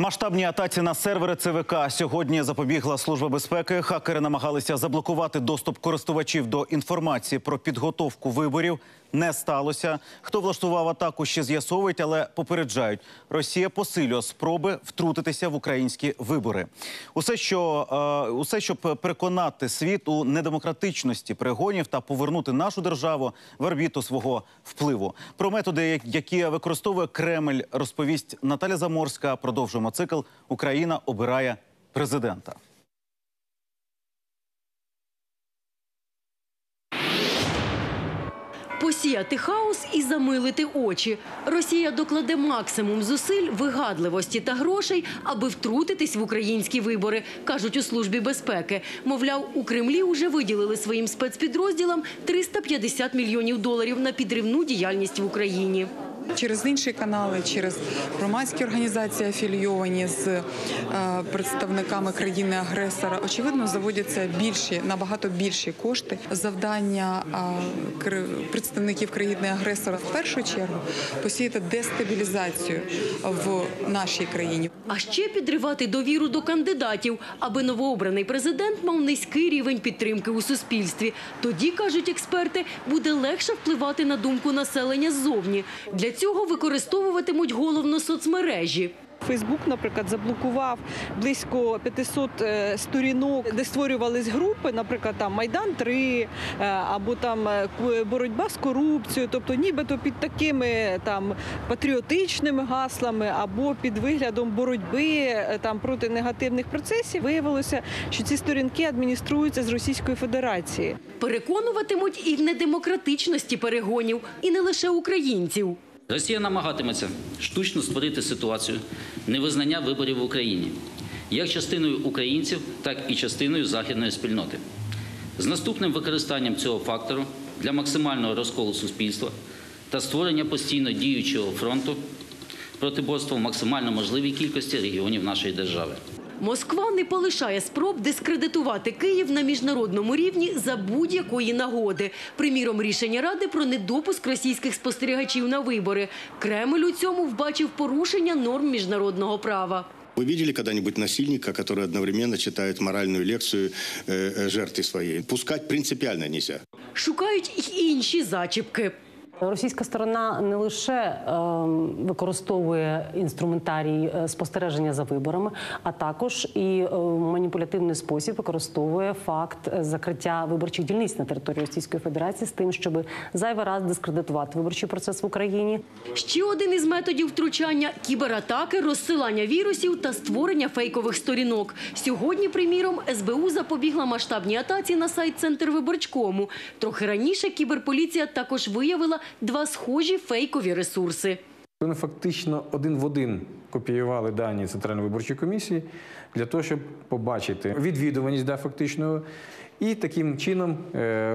Масштабній атаці на сервери ЦВК сьогодні запобігла Служба безпеки. Хакери намагалися заблокувати доступ користувачів до інформації про підготовку виборів. Не сталося. Хто влаштував атаку, ще з'ясовують, але попереджають. Росія посилює спроби втрутитися в українські вибори. Усе, щоб переконати світ у недемократичності перегонів та повернути нашу державу в орбіту свого впливу. Про методи, які використовує Кремль, розповість Наталя Заморська. Продовжуємо цикл «Україна обирає президента». Посіяти хаос і замилити очі. Росія докладе максимум зусиль, вигадливості та грошей, аби втрутитись в українські вибори, кажуть у Службі безпеки. Мовляв, у Кремлі уже виділили своїм спецпідрозділам $350 мільйонів на підривну діяльність в Україні. Через інші канали, через громадські організації, афілійовані з представниками країни-агресора, очевидно, заводяться набагато більші кошти. Завдання представників країни-агресора в першу чергу посіяти дестабілізацію в нашій країні. А ще підривати довіру до кандидатів, аби новообраний президент мав низький рівень підтримки у суспільстві. Тоді, кажуть експерти, буде легше впливати на думку населення ззовні. Для цього використовуватимуть головно соцмережі. Фейсбук, наприклад, заблокував близько 500 сторінок, де створювались групи, наприклад, там «Майдан-3» або там боротьба з корупцією, тобто нібито під такими там патріотичними гаслами або під виглядом боротьби там проти негативних процесів. Виявилося, що ці сторінки адмініструються з Російської Федерації. Переконуватимуть і в недемократичності перегонів, і не лише українців. Росія намагатиметься штучно створити ситуацію невизнання виборів в Україні як частиною українців, так і частиною західної спільноти. З наступним використанням цього фактору для максимального розколу суспільства та створення постійно діючого фронту протиборства в максимально можливій кількості регіонів нашої держави. Москва не полишає спроб дискредитувати Київ на міжнародному рівні за будь-якої нагоди. Приміром, рішення Ради про недопуск російських спостерігачів на вибори. Кремль у цьому вбачив порушення норм міжнародного права. Вы видели когда-нибудь насильника, который одновременно читает моральную лекцию жертве своей? Пускать принципиально нельзя. Шукають і інші зачіпки. Російська сторона не лише використовує інструментарій спостереження за виборами, а також і в маніпулятивний спосіб використовує факт закриття виборчих дільниць на території Російської Федерації з тим, щоб зайвий раз дискредитувати виборчий процес в Україні. Ще один із методів втручання – кібератаки, розсилання вірусів та створення фейкових сторінок. Сьогодні, приміром, СБУ запобігла масштабній атаці на сайт Центрвиборчкому. Трохи раніше кіберполіція також виявила 2 схожі фейкові ресурси. Вони фактично один в один копіювали дані Центральної виборчої комісії для того, щоб побачити відвідуваність фактичного і таким чином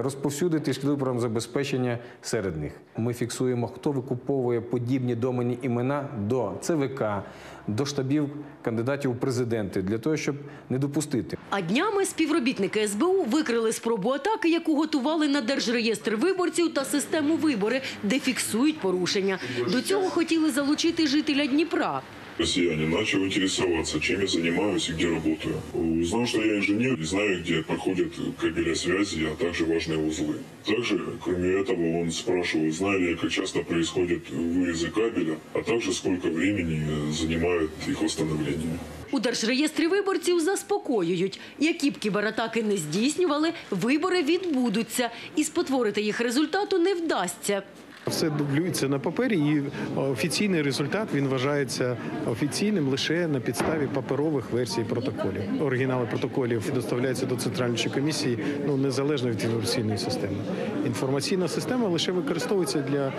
розповсюдити шкідливе програмне серед них. Ми фіксуємо, хто викуповує подібні доменні імена до ЦВК, до штабів кандидатів у президенти, для того, щоб не допустити. А днями співробітники СБУ викрили спробу атаки, яку готували на Держреєстр виборців та систему «Вибори», де фіксують порушення. До цього хотіли залучити жителя Дніпра. Россиянин начал интересоваться, чем я занимаюсь и где работаю. Узнал, что я инженер и знаю, где проходят кабеля связи, а также важные узлы. Также, кроме этого, он спрашивал, знаю ли я, как часто происходят выезды кабеля, а также сколько времени занимает их восстановление. У Держреєстрі виборців заспокоюють. Які б кібератаки не здійснювали, вибори відбудуться. І спотворити їх результату не вдасться. Все дублюється на папері, і офіційний результат, він вважається офіційним лише на підставі паперових версій протоколів. Оригінали протоколів доставляються до Центральної комісії, незалежно від інформаційної системи. Інформаційна система лише використовується для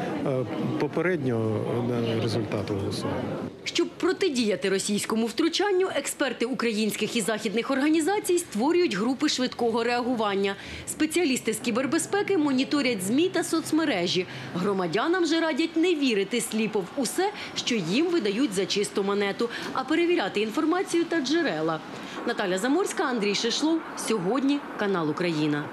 попереднього результату голосування. Щоб протидіяти російському втручанню, експерти українських і західних організацій створюють групи швидкого реагування. Спеціалісти з кібербезпеки моніторять ЗМІ та соцмережі. Громадянам же радять не вірити сліпо в усе, що їм видають за чисту монету, а перевіряти інформацію та джерела. Наталя Заморська, Андрій Шишлов. Сьогодні канал «Україна».